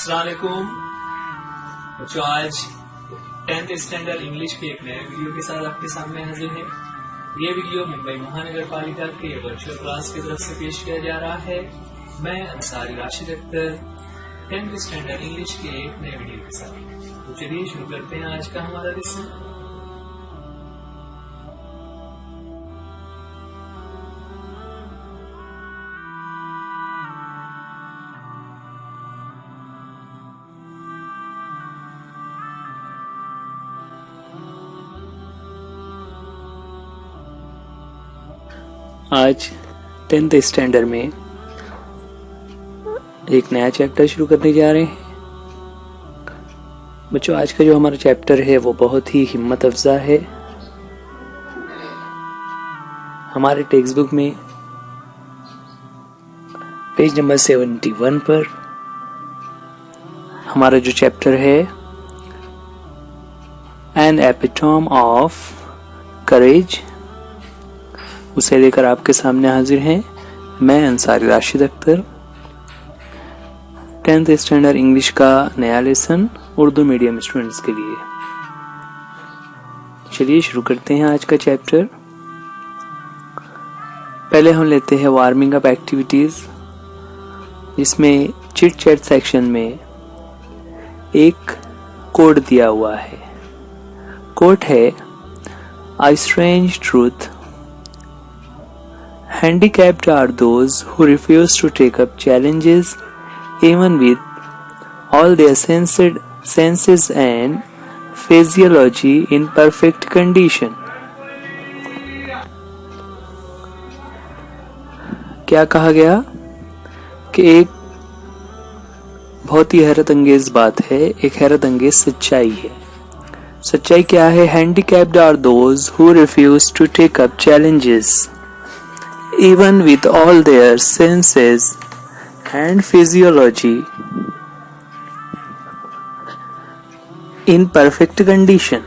अस्सलाम वालेकुम बच्चों, आज 10th स्टैंडर्ड इंग्लिश के एक नए वीडियो के साथ आपके सामने हाजिर है। ये वीडियो मुंबई महानगर पालिका के वर्चुअल क्लास की तरफ से पेश किया जा रहा है। मैं Ansari Rashid Akhtar 10th standard English के एक नए वीडियो के साथ। तो चलिए शुरू करते हैं आज का हमारा लेसन। आज 10th स्टैंडर्ड में एक नया चैप्टर शुरू करने जा रहे हैं। बच्चों, आज का जो हमारा चैप्टर है वो बहुत ही हिम्मत अफजा है। हमारे टेक्स्ट बुक में पेज नंबर 71 पर हमारा जो चैप्टर है एन एपिटोम ऑफ करेज, उसे लेकर आपके सामने हाजिर हैं मैं Ansari Rashid Akhtar. 10th standard English का नया लेसन उर्दू मीडियम स्टूडेंट्स के लिए। चलिए शुरू करते हैं आज का चैप्टर। पहले हम लेते हैं वार्मिंग अप एक्टिविटीज, जिसमें चिट चैट सेक्शन में एक कोड दिया हुआ है। कोड है A strange truth, handicapped are those who refuse to take up challenges even with all their senses and physiology in perfect condition। क्या कहा गया कि एक बहुत ही हैरत अंगेज बात है, एक हैरत अंगेज सच्चाई है। सच्चाई क्या है? handicapped are those who refuse to take up challenges even with all their senses and physiology in perfect condition।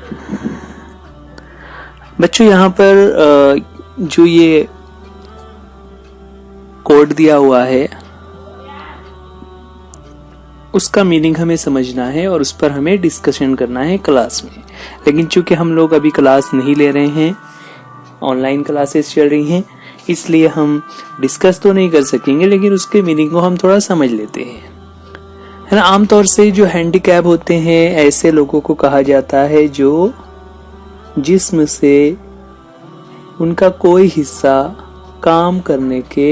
बच्चों, यहाँ पर जो ये कोड दिया हुआ है उसका मीनिंग हमें समझना है और उस पर हमें डिस्कशन करना है क्लास में। लेकिन चूंकि हम लोग अभी क्लास नहीं ले रहे हैं, ऑनलाइन क्लासेस चल रही हैं, इसलिए हम डिस्कस तो नहीं कर सकेंगे, लेकिन उसके मीनिंग को हम थोड़ा समझ लेते हैं, है ना। आमतौर से जो हैंडीकैप होते हैं ऐसे लोगों को कहा जाता है जो जिस्म से उनका कोई हिस्सा काम करने के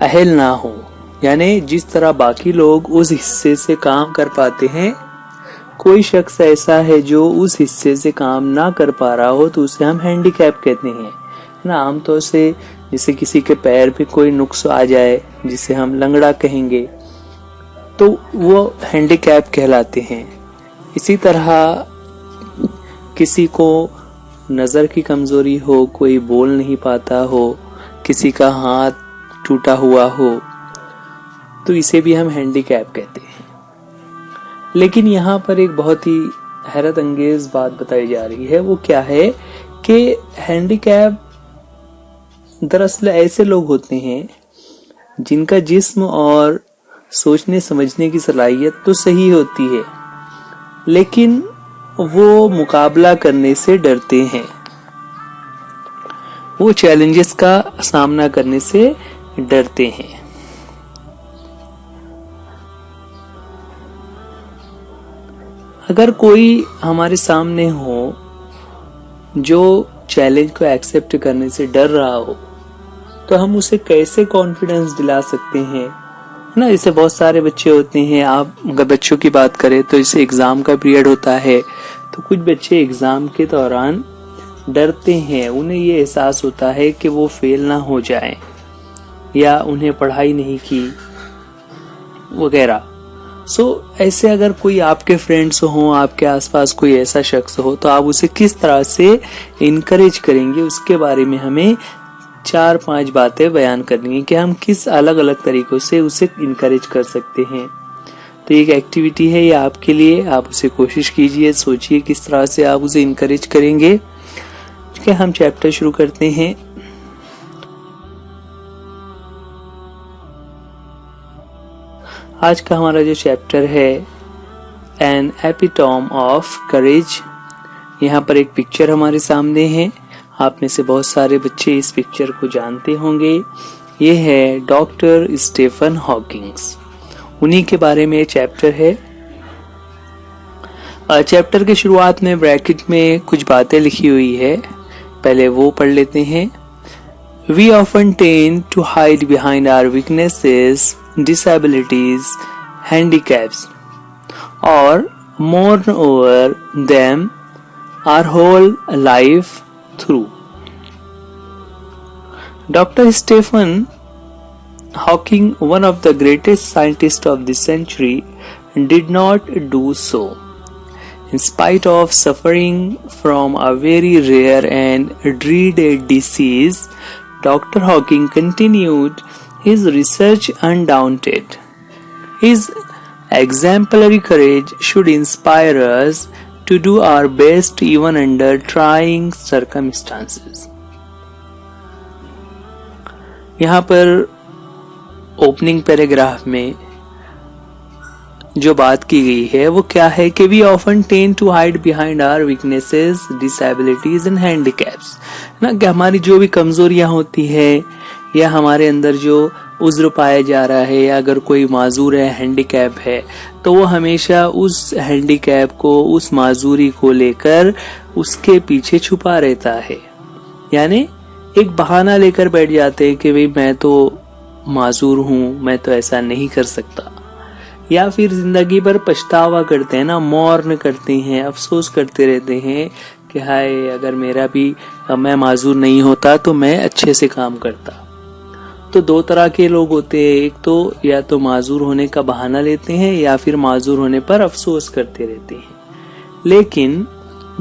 अहल ना हो, यानी जिस तरह बाकी लोग उस हिस्से से काम कर पाते हैं, कोई शख्स ऐसा है जो उस हिस्से से काम ना कर पा रहा हो तो उसे हम हैंडीकैप कहते हैं ना। आमतौर से जैसे किसी के पैर पे कोई नुक्स आ जाए जिसे हम लंगड़ा कहेंगे तो वो हैंडीकैप कहलाते हैं। इसी तरह किसी को नजर की कमजोरी हो, कोई बोल नहीं पाता हो, किसी का हाथ टूटा हुआ हो, तो इसे भी हम हैंडीकैप कहते हैं। लेकिन यहाँ पर एक बहुत ही हैरत अंगेज बात बताई जा रही है। वो क्या है कि हैंडीकैप दरअसल ऐसे लोग होते हैं जिनका जिस्म और सोचने समझने की सलाहियत तो सही होती है, लेकिन वो मुकाबला करने से डरते हैं, वो चैलेंजेस का सामना करने से डरते हैं। अगर कोई हमारे सामने हो जो चैलेंज को एक्सेप्ट करने से डर रहा हो तो हम उसे कैसे कॉन्फिडेंस दिला सकते हैं ना। जैसे बहुत सारे बच्चे होते हैं, आप अगर बच्चों की बात करें तो इसे एग्जाम का पीरियड होता है तो कुछ बच्चे एग्जाम के दौरान डरते हैं, उन्हें ये एहसास होता है कि वो फेल ना हो जाए या उन्हें पढ़ाई नहीं की वगैरह। ऐसे अगर कोई आपके फ्रेंड्स हो, आपके आसपास कोई ऐसा शख्स हो, तो आप उसे किस तरह से इनकरेज करेंगे, उसके बारे में हमें 4-5 बातें बयान करनी है कि हम किस अलग अलग तरीकों से उसे इनकरेज कर सकते हैं। तो एक एक्टिविटी है ये आपके लिए, आप उसे कोशिश कीजिए, सोचिए किस तरह से आप उसे इनकरेज करेंगे। हम चैप्टर शुरू करते हैं। आज का हमारा जो चैप्टर है एन एपिटोम ऑफ करेज। यहाँ पर एक पिक्चर हमारे सामने है। आप में से बहुत सारे बच्चे इस पिक्चर को जानते होंगे। ये है डॉक्टर स्टीफन हॉकिंग्स, उन्हीं के बारे में चैप्टर है। चैप्टर के शुरुआत में ब्रैकेट में कुछ बातें लिखी हुई है, पहले वो पढ़ लेते हैं। We often tend to hide behind our weaknesses, disabilities, handicaps, or mourn over them our whole life through. Dr. Stephen Hawking, one of the greatest scientists of this century, did not do so. In spite of suffering from a very rare and dreaded disease, Dr. Hawking continued his research undaunted. His exemplary courage should inspire us to do our best even under trying circumstances. यहाँ पर opening paragraph में जो बात की गई है वो क्या है कि we often tend to hide behind our weaknesses, disabilities and handicaps, ना कि हमारी जो भी कमजोरियां होती है या हमारे अंदर जो उज्र पाया जा रहा है या अगर कोई माजूर है, हैंडीकैप है, तो वो हमेशा उस हैंडीकैप को, उस माजूरी को लेकर उसके पीछे छुपा रहता है। यानी एक बहाना लेकर बैठ जाते हैं कि भाई मैं तो माजूर हूं, मैं तो ऐसा नहीं कर सकता, या फिर जिंदगी भर पछतावा करते हैं ना, मौर्न करते हैं, अफसोस करते रहते हैं कि हाय अगर मेरा भी मैं माजूर नहीं होता तो मैं अच्छे से काम करता। तो दो तरह के लोग होते हैं, एक तो या तो माजूर होने का बहाना लेते हैं या फिर माजूर होने पर अफसोस करते रहते हैं। लेकिन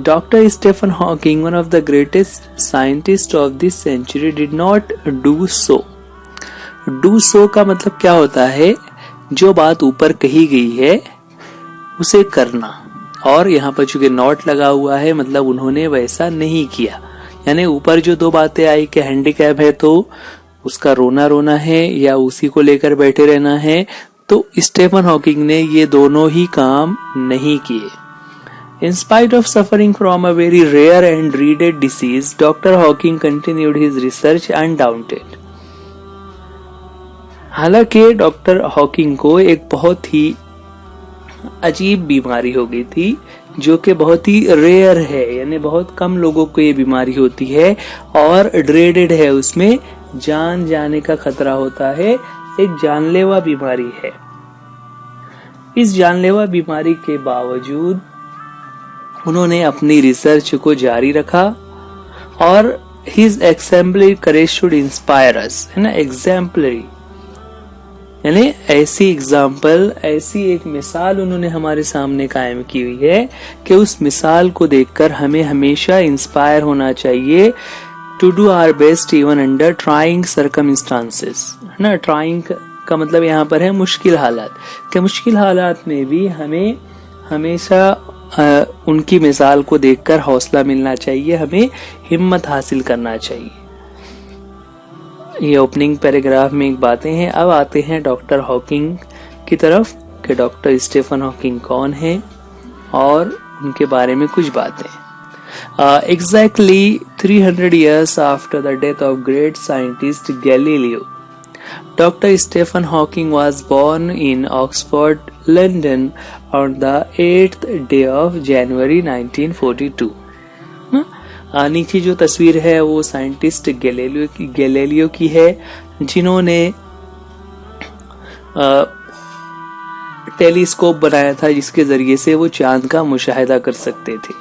doctor Stephen Hawking, one of the greatest scientist of this century, did not do so. Do so का मतलब क्या होता है? जो बात ऊपर कही गई है उसे करना, और यहाँ पर चूंकि नॉट लगा हुआ है मतलब उन्होंने वैसा नहीं किया। यानी ऊपर जो दो बातें आई कि हैंडीकैप है तो उसका रोना रोना है या उसी को लेकर बैठे रहना है, तो स्टीफन हॉकिंग ने ये दोनों ही काम नहीं किए। In spite of suffering from a very rare and dreaded disease, Dr. Hawking continued his research undaunted. हालांकि डॉक्टर हॉकिंग को एक बहुत ही अजीब बीमारी हो गई थी जो कि बहुत ही रेयर है, यानी बहुत कम लोगों को ये बीमारी होती है और ड्रेडेड है, उसमें जान जाने का खतरा होता है, एक जानलेवा बीमारी है। इस जानलेवा बीमारी के बावजूद उन्होंने अपनी रिसर्च को जारी रखा और his exemplary courage should inspire us, है ना, एक्सेम्पलरी यानी ऐसी एग्जाम्पल, ऐसी एक मिसाल उन्होंने हमारे सामने कायम की हुई है कि उस मिसाल को देखकर हमें हमेशा इंस्पायर होना चाहिए to do our best even under trying circumstances, है ना। ट्राइंग का मतलब यहाँ पर है मुश्किल हालात, कि मुश्किल हालात में भी हमें हमेशा उनकी मिसाल को देखकर हौसला मिलना चाहिए, हमें हिम्मत हासिल करना चाहिए। ये ओपनिंग पैराग्राफ में एक बातें हैं। अब आते हैं डॉक्टर हॉकिंग की तरफ कि डॉक्टर स्टीफन हॉकिंग कौन है और उनके बारे में कुछ बातें। Exactly 300 years after the death of great scientist Galileo, Dr. Stephen Hawking was born in Oxford, London on the 8th day of January 1942. नीचे जो तस्वीर है वो साइंटिस्ट गैलीलियो की है, जिन्होंने टेलीस्कोप बनाया था जिसके जरिए से वो चांद का मुशाहिदा कर सकते थे।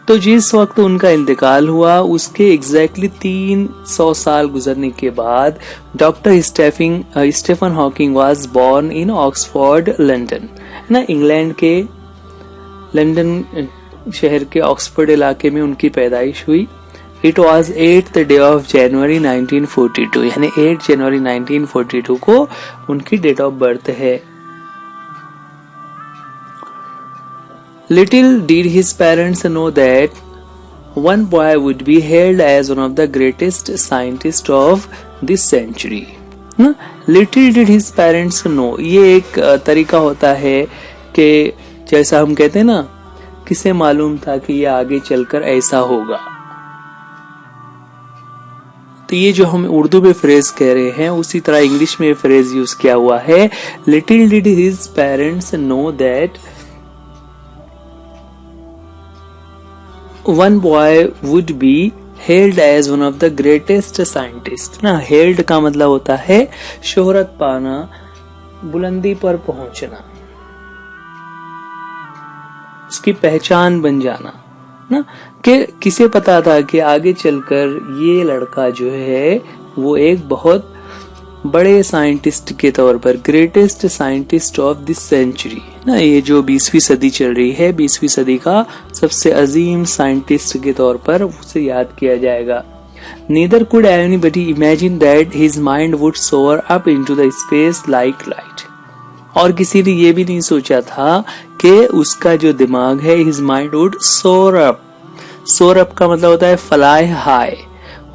तो जिस वक्त उनका इंतकाल हुआ उसके एग्जैक्टली 300 साल गुजरने के बाद doctor Stephen Hawking was born in Oxford, London, ना, इंग्लैंड के लंदन शहर के ऑक्सफोर्ड इलाके में उनकी पैदाइश हुई। It was 8th day of January 1942, यानी 8 जनवरी 1942 को उनकी डेट ऑफ बर्थ है। Little did his parents know that one boy would be hailed as one of the greatest scientists of this century. ना। Little did his parents no, ये एक तरीका होता है कि जैसा हम कहते हैं ना, किसे मालूम था कि ये आगे चलकर ऐसा होगा। तो ये जो हम उर्दू में फ्रेज कह रहे हैं उसी तरह इंग्लिश में फ्रेज यूज किया हुआ है। Little did his parents know that one boy would be held as one of the greatest scientist ना। हेल्ड का मतलब होता है शोहरत पाना, बुलंदी पर पहुंचना, उसकी पहचान बन जाना ना। कि किसे पता था कि आगे चलकर ये लड़का जो है वो एक बहुत बड़े साइंटिस्ट के तौर पर, greatest scientist of this century ना। ये जो 20वीं सदी चल रही है, 20वीं सदी का सबसे अजीम साइंटिस्ट के तौर पर उसे याद किया जाएगा। Neither could anybody imagine that his mind would soar up into the space like light. और किसी ने ये भी नहीं सोचा था कि उसका जो दिमाग है, his mind would soar up. soar up का मतलब होता है fly high,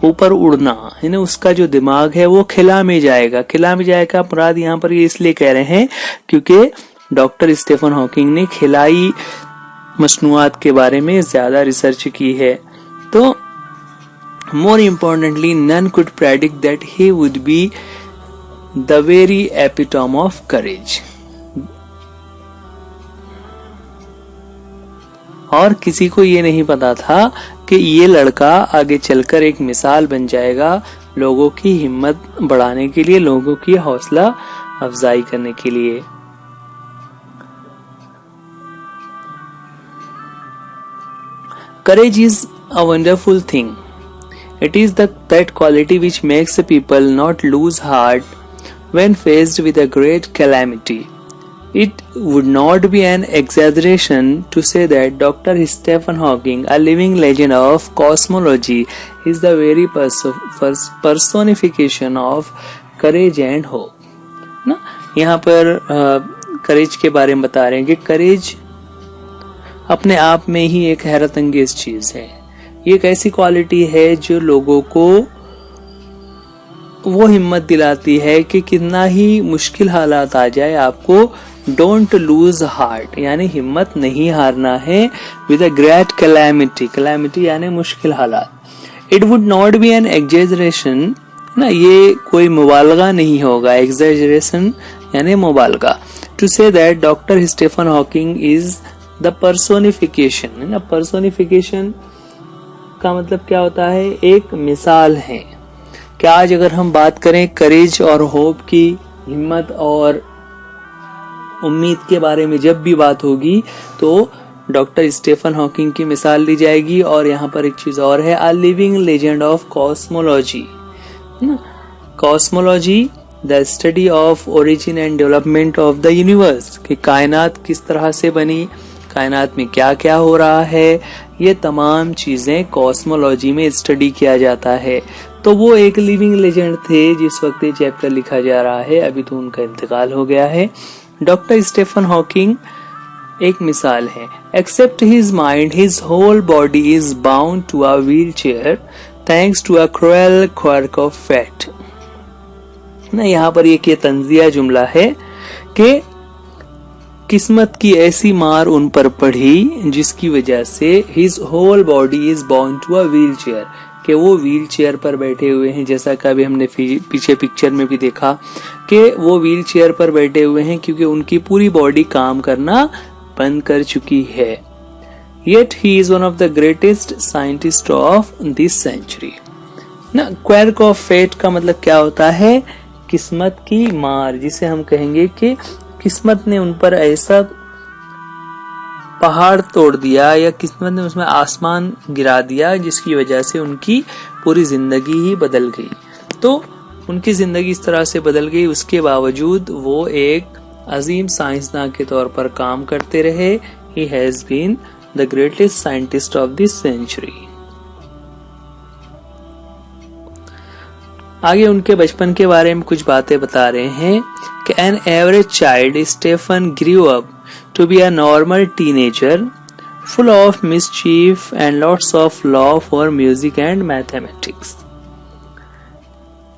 ऊपर उड़ना, है ना। उसका जो दिमाग है वो खिला में जाएगा। खिला में जाएगा मुराद यहाँ पर ये इसलिए कह रहे हैं क्योंकि डॉक्टर स्टीफन हॉकिंग ने खिलाई मसनूआत के बारे में ज्यादा रिसर्च की है। तो more importantly, none could predict that he would be the very epitome of courage. और किसी को ये नहीं पता था कि ये लड़का आगे चलकर एक मिसाल बन जाएगा लोगों की हिम्मत बढ़ाने के लिए, लोगों की हौसला अफजाई करने के लिए। Courage is a wonderful thing. It is that quality which makes people not lose heart when faced with a great calamity. It would not be an exaggeration to say that Dr. Stephen Hawking, a living legend of cosmology, is the very personification of courage and hope. ना यहाँ पर करेज के बारे में बता रहे हैं कि करेज अपने आप में ही एक हैरत अंगेज चीज है। ये एक ऐसी क्वालिटी है जो लोगों को वो हिम्मत दिलाती है कि कितना ही मुश्किल हालात आ जाए आपको डोंट लूज हार्ट, यानी हिम्मत नहीं हारना है with a great calamity. Calamity यानी मुश्किल हालात। It would not be an exaggeration ना, ये कोई मुबालगा नहीं होगा। एग्जेजरेशन यानी मुबालगा। To say that doctor Stephen Hawking is the personification ना। पर्सोनिफिकेशन का मतलब क्या होता है? एक मिसाल है। क्या आज अगर हम बात करें करेज और होप की, हिम्मत और उम्मीद के बारे में, जब भी बात होगी तो डॉक्टर स्टीफन हॉकिंग की मिसाल ली जाएगी। और यहाँ पर एक चीज और है, a living legend of cosmology. Cosmology the study of origin and development of the universe, कि कायनात किस तरह से बनी, कायनात में क्या क्या हो रहा है, ये तमाम चीजें कॉस्मोलॉजी में स्टडी किया जाता है। तो वो एक लिविंग लेजेंड थे जिस वक्त ये चैप्टर लिखा जा रहा है। अभी तो उनका इंतकाल हो गया है। डॉक्टर स्टीफन हॉकिंग एक मिसाल है। Except his mind his whole body is bound to a wheelchair thanks to a cruel quirk of fate ना। यहाँ पर एक ये तंजिया जुमला है कि किस्मत की ऐसी मार उन पर पड़ी जिसकी वजह से his whole body is bound to a wheelchair, कि वो व्हील चेयर पर बैठे हुए हैं। जैसा कि अभी हमने पीछे पिक्चर में भी देखा कि वो व्हील चेयर पर बैठे हुए हैं क्योंकि उनकी पूरी बॉडी काम करना बंद कर चुकी है। Yet he is one of the greatest scientists of this century ना। क्वर्क ऑफ फेट का मतलब क्या होता है? किस्मत की मार, जिसे हम कहेंगे कि किस्मत ने उन पर ऐसा पहाड़ तोड़ दिया या किस्मत ने उसमें आसमान गिरा दिया जिसकी वजह से उनकी पूरी जिंदगी ही बदल गई। तो उनकी जिंदगी इस तरह से बदल गई, उसके बावजूद वो एक अजीम साइंसदान के तौर पर काम करते रहे। He has been the greatest scientist of this century. आगे उनके बचपन के बारे में कुछ बातें बता रहे हैं कि an average child Stephen grew up to be a normal teenager full of mischief and lots of love for music and mathematics.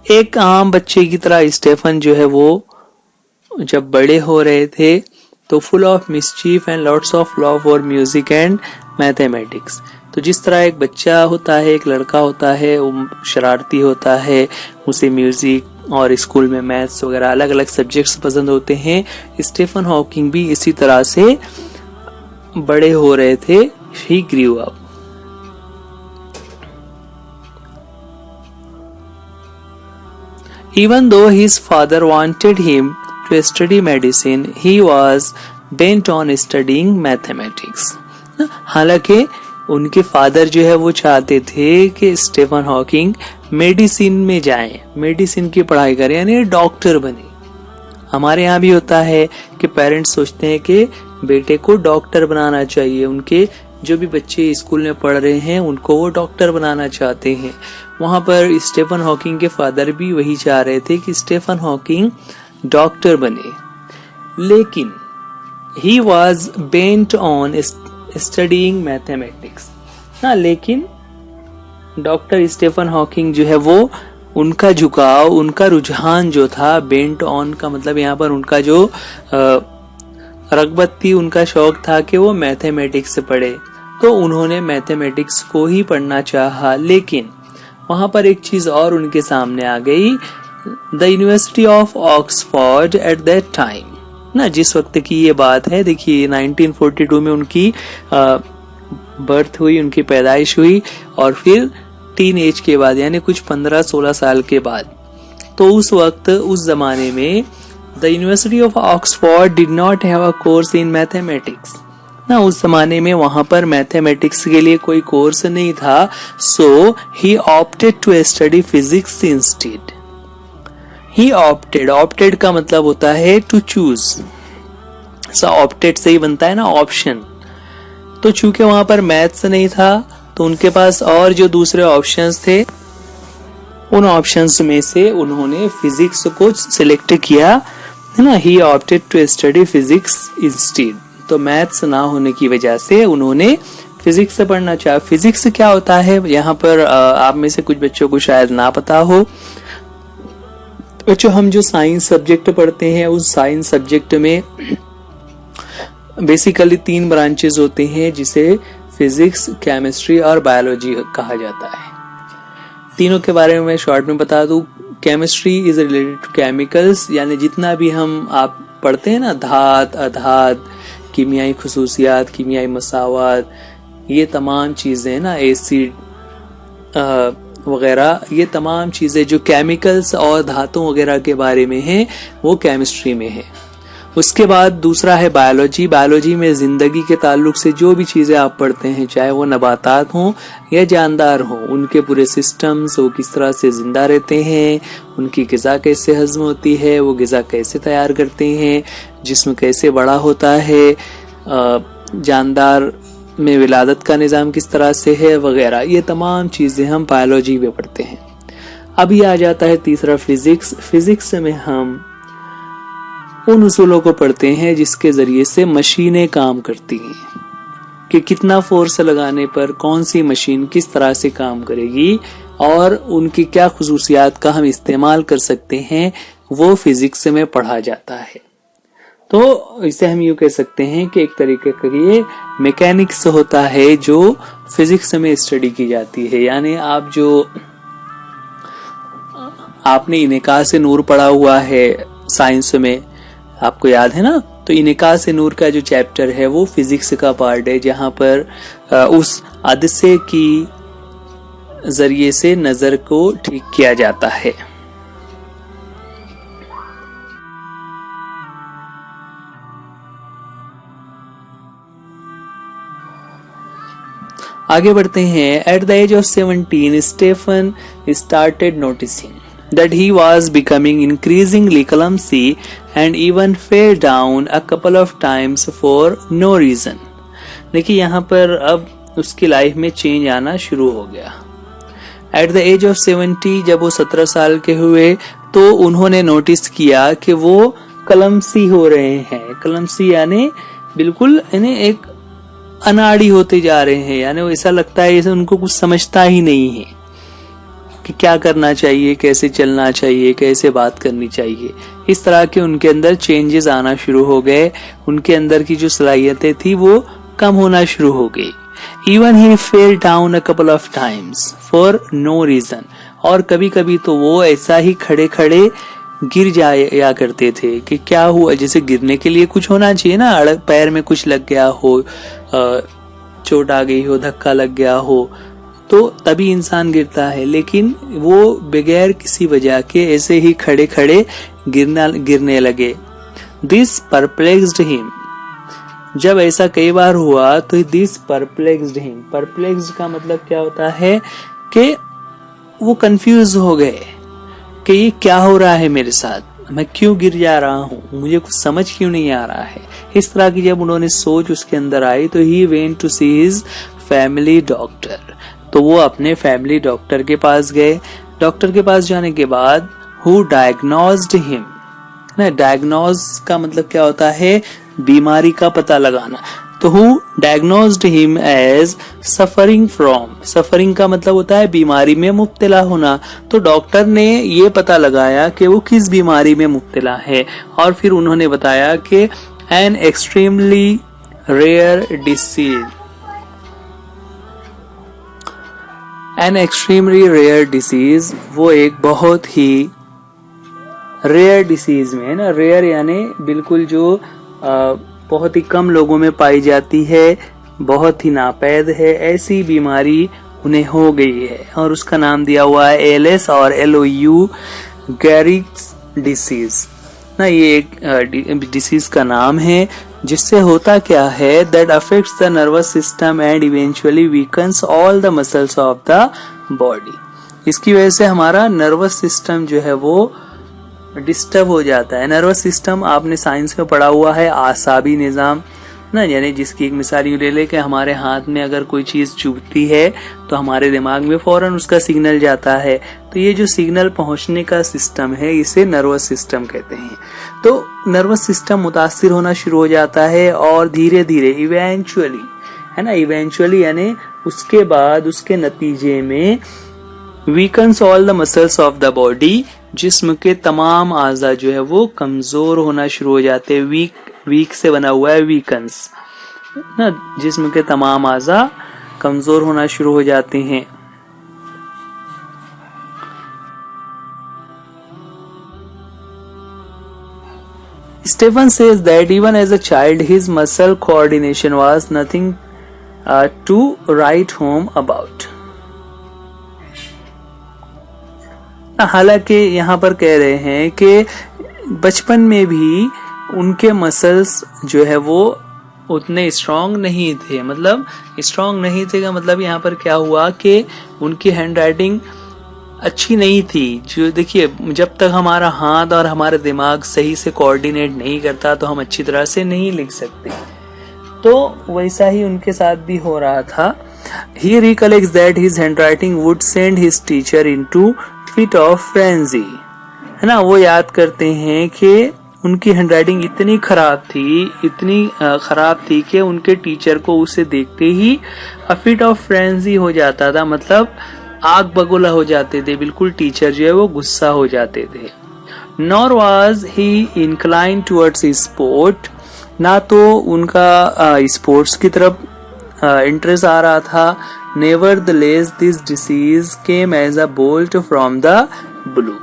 एक आम बच्चे की तरह स्टेफन जो है वो जब बड़े हो रहे थे तो full of mischief and lots of love for music and mathematics. तो जिस तरह एक बच्चा होता है, एक लड़का होता है, वो शरारती होता है, उसे म्यूजिक और स्कूल में मैथ्स वगैरह अलग अलग सब्जेक्ट्स पसंद होते हैं, स्टीफन हॉकिंग भी इसी तरह से बड़े हो रहे थे। He grew up. Even though his father wanted him to study medicine, he was bent on studying mathematics. हालांकि उनके फादर जो है वो चाहते थे कि स्टीफन हॉकिंग मेडिसिन में जाएं, मेडिसिन की पढ़ाई करें, यानी डॉक्टर बने। हमारे यहाँ भी होता है कि पेरेंट्स सोचते हैं कि बेटे को डॉक्टर बनाना चाहिए, उनके जो भी बच्चे स्कूल में पढ़ रहे हैं उनको वो डॉक्टर बनाना चाहते हैं। वहां पर स्टीफन हॉकिंग के फादर भी वही चाह रहे थे कि स्टीफन हॉकिंग डॉक्टर बने, लेकिन he was bent on studying mathematics. हाँ, लेकिन डॉक्टर स्टीफन हॉकिंग जो है वो उनका झुकाव, उनका रुझान जो था, बेंट ऑन का मतलब यहाँ पर उनका जो रगबत थी, उनका शौक था कि वो मैथमेटिक्स से पढ़े, तो उन्होंने मैथमेटिक्स को ही पढ़ना चाहा। लेकिन वहां पर एक चीज और उनके सामने आ गई, the university of Oxford at that time ना, जिस वक्त की ये बात है, देखिए 1942 में उनकी बर्थ हुई, उनकी पैदाइश हुई, और फिर टीन एज के बाद यानी कुछ 15-16 साल के बाद, तो उस वक्त, उस जमाने में the university of Oxford did not have a course in mathematics ना, उस जमाने में वहां पर मैथमेटिक्स के लिए कोई कोर्स नहीं था। So he opted to study physics instead. He opted, opted का मतलब होता है टू चूज। ऑप्टेड से ही बनता है ना ऑप्शन। तो चूंकि वहां पर मैथ्स नहीं था तो उनके पास और जो दूसरे ऑप्शंस थे, उन ऑप्शंस में से उन्होंने फिजिक्स को सिलेक्ट किया, है ना। He opted to study physics instead. तो मैथ्स ना होने की वजह से उन्होंने फिजिक्स से पढ़ना चाहा। फिजिक्स क्या होता है, यहाँ पर आप में से कुछ बच्चों को शायद ना पता हो। बच्चों, हम जो साइंस सब्जेक्ट पढ़ते हैं, उस साइंस सब्जेक्ट में बेसिकली 3 ब्रांचेस होते हैं, जिसे फिजिक्स, केमिस्ट्री और बायोलॉजी कहा जाता है। तीनों के बारे में मैं शॉर्ट में बता दूं। Chemistry is related to chemicals, यानी जितना भी हम आप पढ़ते हैं ना, धात, अधात, कीमियाई खुसूसियात, कीमियाई मसावात, ये तमाम चीजें ना, एसिड वगैरह, ये तमाम चीजें जो केमिकल्स और धातुओं वगैरह के बारे में हैं, वो केमिस्ट्री में है। उसके बाद दूसरा है बायोलॉजी। बायोलॉजी में जिंदगी के ताल्लुक से जो भी चीजें आप पढ़ते हैं, चाहे वो नबातात हों या जानदार हों, उनके पूरे सिस्टम्स, वो किस तरह से जिंदा रहते हैं, उनकी ग़िज़ा कैसे हजम होती है, वो ग़िज़ा कैसे तैयार करते हैं, जिस्म कैसे बड़ा होता है, जानदार में विलादत का निज़ाम किस तरह से है वगैरह, ये तमाम चीज़ें हम बायोलॉजी में पढ़ते हैं। अब ये आ जाता है तीसरा फिजिक्स। फिजिक्स में हम उन उसूलों को पढ़ते हैं जिसके जरिए से मशीनें काम करती हैं, कि कितना फोर्स लगाने पर कौन सी मशीन किस तरह से काम करेगी और उनकी क्या खुसूसियात का हम इस्तेमाल कर सकते हैं, वो फिजिक्स में पढ़ा जाता है। तो इसे हम यूँ कह सकते हैं कि एक तरीके का ये मैकेनिक्स होता है जो फिजिक्स में स्टडी की जाती है। यानी आप जो आपने इनेका से नूर पढ़ा हुआ है साइंस में, आपको याद है ना, तो इनेका से नूर का जो चैप्टर है वो फिजिक्स का पार्ट है, जहां पर उस अदसे की जरिए से नजर को ठीक किया जाता है। आगे बढ़ते हैं। At the age of 17 Stephen started noticing that he was becoming increasingly clumsy and even fell down a couple of times for no reason। देखिए यहाँ पर अब उसकी लाइफ में चेंज आना शुरू हो गया। एट द एज ऑफ 70, जब वो 17 साल के हुए, तो उन्होंने नोटिस किया कि वो क्लमसी हो रहे हैं। क्लमसी यानी बिल्कुल यानी एक अनाड़ी होते जा रहे हैं, यानी ऐसा लगता है जैसे उनको कुछ समझता ही नहीं है, कि क्या करना चाहिए, कैसे चलना चाहिए, कैसे बात करनी चाहिए। इस तरह के उनके अंदर चेंजेस आना शुरू हो गए। उनके अंदर की जो सलाहियतें थी वो कम होना शुरू हो गई। Even he fell down a couple of times for no reason. और कभी कभी तो वो ऐसा ही खड़े खड़े गिर जाया करते थे कि क्या हुआ, जैसे गिरने के लिए कुछ होना चाहिए ना, पैर में कुछ लग गया हो, चोट आ गई हो, धक्का लग गया हो, तो तभी इंसान गिरता है। लेकिन वो बगैर किसी वजह के ऐसे ही खड़े खड़े गिरने लगे। This perplexed him. जब ऐसा कई बार हुआ तो दिस परप्लेक्स्ड हिम। परप्लेक्स्ड का मतलब क्या होता है कि वो कंफ्यूज हो गए कि ये क्या हो रहा है मेरे साथ, मैं क्यों गिर जा रहा हूँ, मुझे कुछ समझ क्यों नहीं आ रहा है। इस तरह की जब उन्होंने सोच उसके अंदर आई तो he went to see his family doctor. तो वो अपने फैमिली डॉक्टर के पास गए। डॉक्टर के पास जाने के बाद हु डायग्नोज्ड हिम। ना, डायग्नोज का मतलब क्या होता है, बीमारी का पता लगाना। तो who diagnosed him as suffering from. Suffering का मतलब होता है बीमारी में मुब्तला होना। तो डॉक्टर ने ये पता लगाया कि वो किस बीमारी में मुब्तला है, और फिर उन्होंने बताया कि an extremely rare disease. An extremely rare disease, वो एक बहुत ही रेयर डिसीज में है ना, रेयर यानी बिल्कुल जो बहुत ही कम लोगों में पाई जाती है, बहुत ही नापैद है, ऐसी बीमारी उन्हें हो गई है। और उसका नाम दिया हुआ है एलएस और LOU, गैरिक्स डिसीज ना। ये एक डिसीज का नाम है जिससे होता क्या है, that affects the nervous system and eventually weakens all the muscles of the body. इसकी वजह से हमारा नर्वस सिस्टम जो है वो डिस्टर्ब हो जाता है। नर्वस सिस्टम आपने साइंस में पढ़ा हुआ है, आसाबी निजाम ना, यानी जिसकी एक मिसाल यूं ले ले कि हमारे हाथ में अगर कोई चीज चुभती है तो हमारे दिमाग में फौरन उसका सिग्नल जाता है। तो ये जो सिग्नल पहुंचने का सिस्टम है इसे नर्वस सिस्टम कहते हैं। तो नर्वस सिस्टम मुतासिर होना शुरू हो जाता है और धीरे धीरे इवेंचुअली, है ना, इवेंचुअली यानी उसके बाद उसके नतीजे में weakens all the muscles of the body, जिस्म के तमाम आज़ा जो है वो कमजोर होना शुरू हो जाते हैं। वीक से बना हुआ है वीकन्स ना, जिस्म के तमाम आज़ा कमजोर होना शुरू हो जाते हैं। Stephen says that even as a child his muscle coordination was nothing to write home about. हालांकि यहाँ पर कह रहे हैं कि बचपन में भी उनके मसल्स जो है वो उतने स्ट्रांग नहीं थे। मतलब स्ट्रांग नहीं थे का मतलब यहाँ पर क्या हुआ कि उनकी हैंडराइटिंग अच्छी नहीं थी। जो देखिए, जब तक हमारा हाथ और हमारा दिमाग सही से कोऑर्डिनेट नहीं करता तो हम अच्छी तरह से नहीं लिख सकते। तो वैसा ही उनके साथ भी हो रहा था। He recollects that his handwriting would send his teacher into fit of frenzy, है ना। वो याद करते हैं कि उनकी हैंडराइटिंग इतनी खराब थी कि उनके टीचर को उसे देखते ही फिट ऑफ फ्रेंजी हो जाता था। मतलब आग बगोला हो जाते थे, बिल्कुल टीचर जो है वो गुस्सा हो जाते थे। Nor was he incline towards sport, ना तो उनका स्पोर्ट्स की तरफ इंटरेस्ट आ रहा था। Nevertheless this disease came as a bolt from the blue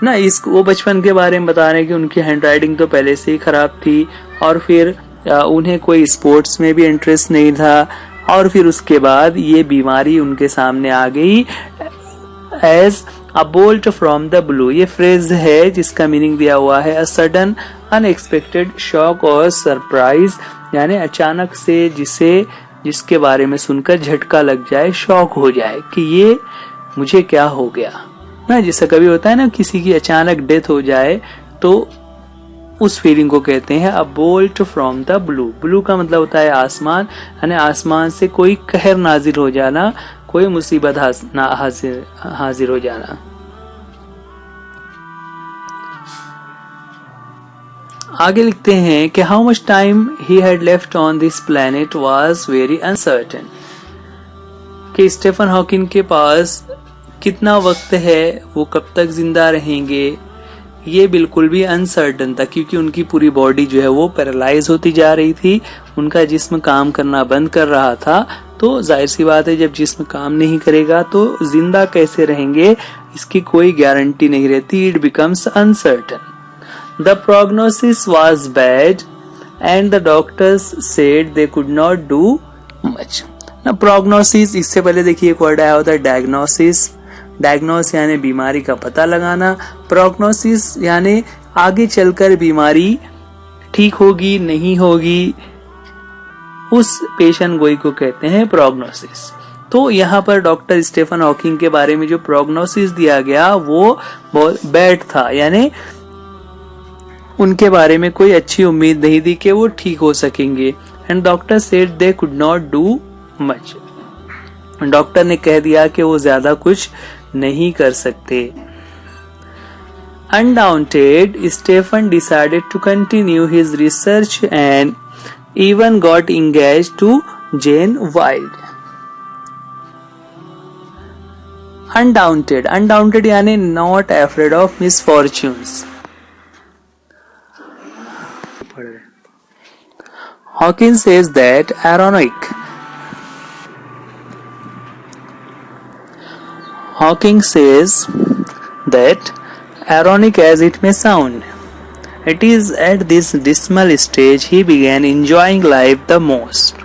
ना। वो बचपन के बारे में बता रहे हैं कि उनकी हैंडराइटिंग तो पहले से ही खराब थी और फिर उन्हें कोई स्पोर्ट्स में भी इंटरेस्ट नहीं था, और फिर उसके बाद ये बीमारी उनके सामने आ गई। As a bolt from the blue, ये फ्रेज है जिसका मीनिंग दिया हुआ है अ सडन अनएक्सपेक्टेड शॉक और सरप्राइज, यानी अचानक से जिसके बारे में सुनकर झटका लग जाए, शॉक हो जाए कि ये मुझे क्या हो गया ना। जैसे कभी होता है ना, किसी की अचानक डेथ हो जाए तो उस फीलिंग को कहते हैं अ bolt from the blue. Blue का मतलब होता है आसमान, यानी आसमान से कोई कहर नाजिल हो जाना, कोई मुसीबत हाजिर हो जाना। आगे लिखते हैं कि how much time he had left on this planet was very uncertain, कि स्टीफन हॉकिंग के पास कितना वक्त है, वो कब तक जिंदा रहेंगे, ये बिल्कुल भी अनसर्टन था, क्योंकि उनकी पूरी बॉडी जो है वो पैरालाइज होती जा रही थी, उनका जिस्म काम करना बंद कर रहा था। तो जाहिर सी बात है, जब जिस्म काम नहीं करेगा तो जिंदा कैसे रहेंगे, इसकी कोई गारंटी नहीं रहती। It becomes uncertain. The prognosis was bad and the doctors said they could not do much. ना प्रोग्नोसिस, इससे पहले देखिए एक वर्ड आया होता है डायग्नोसिस। डायग्नोस यानी बीमारी का पता लगाना, प्रोग्नोसिस यानी आगे चलकर बीमारी ठीक होगी नहीं होगी, उस पेशन गोई को कहते हैं प्रोग्नोसिस। तो यहाँ पर डॉक्टर स्टीफन हॉकिंग के बारे में जो प्रोग्नोसिस दिया गया वो बहुत बैड था, यानी उनके बारे में कोई अच्छी उम्मीद नहीं थी कि वो ठीक हो सकेंगे। And doctor said they could not do much. Doctor ने कह दिया कि वो ज्यादा कुछ नहीं कर सकते। Undaunted, Stephen decided to continue his research and even got engaged to Jane Wilde. Undaunted यानी not afraid of misfortunes. Hawkins says that ironic as it may sound, it is at this dismal stage he began enjoying life the most.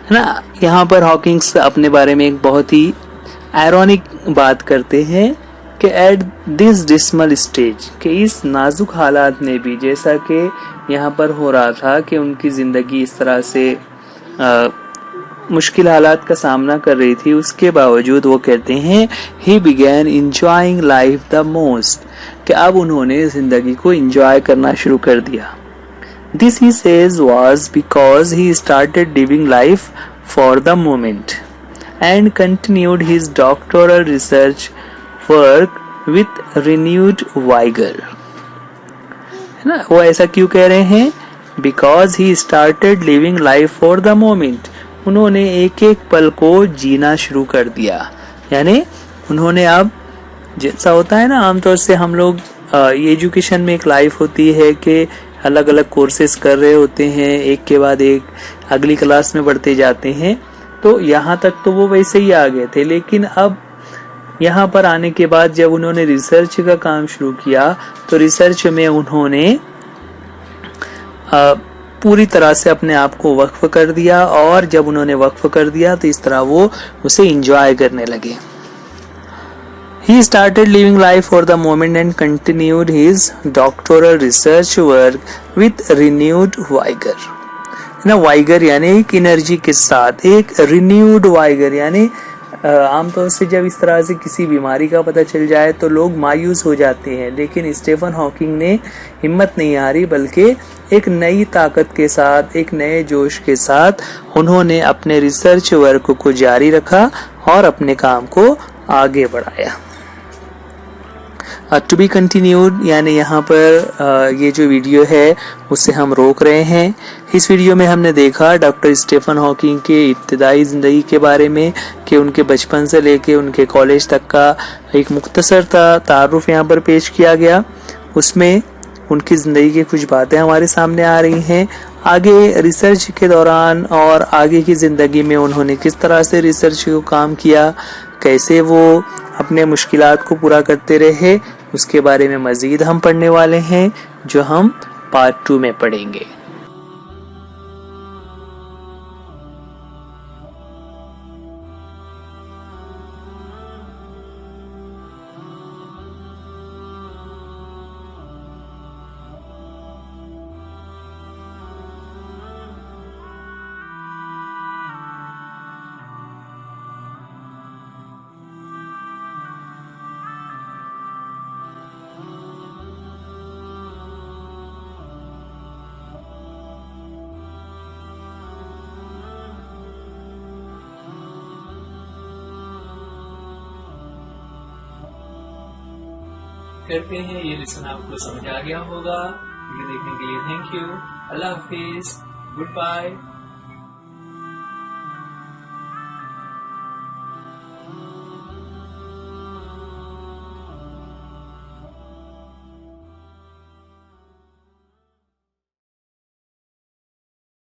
है ना, यहाँ पर Hawkins अपने बारे में एक बहुत ही आयरॉनिक बात करते हैं कि एट दिस डिस्मल स्टेज, कि इस नाजुक हालात में भी, जैसा कि यहाँ पर हो रहा था कि उनकी जिंदगी इस तरह से मुश्किल हालात का सामना कर रही थी, उसके बावजूद वो कहते हैं he began enjoying life the most, कि अब उन्होंने जिंदगी को एंजॉय करना शुरू कर दिया। This he says was because he started living life for the moment and continued his doctoral research work with renewed vigor। है ना, वो ऐसा क्यों कह रहे हैं? Because he started living life for the moment, उन्होंने एक एक पल को जीना शुरू कर दिया। यानी उन्होंने अब, जैसा होता है ना आमतौर से हम लोग एजुकेशन में एक लाइफ होती है कि अलग अलग कोर्सेज कर रहे होते हैं, एक के बाद एक अगली क्लास में बढ़ते जाते हैं, तो यहाँ तक तो वो वैसे ही आ गए थे। लेकिन अब यहाँ पर आने के बाद जब उन्होंने रिसर्च का काम शुरू किया, तो रिसर्च में उन्होंने पूरी तरह से अपने आप को वक्फ कर दिया, और जब उन्होंने वक्फ कर दिया तो इस तरह वो उसे एंजॉय करने लगे। He started living life for the moment and continued his doctoral research work with renewed vigor। ना वाइगर यानी एक एनर्जी के साथ, एक रिन्यूड वाइगर यानी आमतौर से जब इस तरह से किसी बीमारी का पता चल जाए तो लोग मायूस हो जाते हैं, लेकिन स्टीफन हॉकिंग ने हिम्मत नहीं हारी, बल्कि एक नई ताकत के साथ, एक नए जोश के साथ उन्होंने अपने रिसर्च वर्क को जारी रखा और अपने काम को आगे बढ़ाया। टू बी कंटिन्यूड, यानी यहाँ पर ये जो वीडियो है उसे हम रोक रहे हैं। इस वीडियो में हमने देखा डॉक्टर स्टीफन हॉकिंग के इब्तिदाई ज़िंदगी के बारे में, कि उनके बचपन से लेके उनके कॉलेज तक का एक मुख्तसर तारुफ यहाँ पर पेश किया गया। उसमें उनकी ज़िंदगी की कुछ बातें हमारे सामने आ रही हैं। आगे रिसर्च के दौरान और आगे की ज़िंदगी में उन्होंने किस तरह से रिसर्च को काम किया, कैसे वो अपने मुश्किलात को पूरा करते रहे, उसके बारे में मज़ीद हम पढ़ने वाले हैं, जो हम पार्ट 2 में पढ़ेंगे। करते हैं ये लेसन आपको समझ आ गया होगा। वीडियो देखने के लिए थैंक यू। अल्लाह हाफिज, गुड बाय।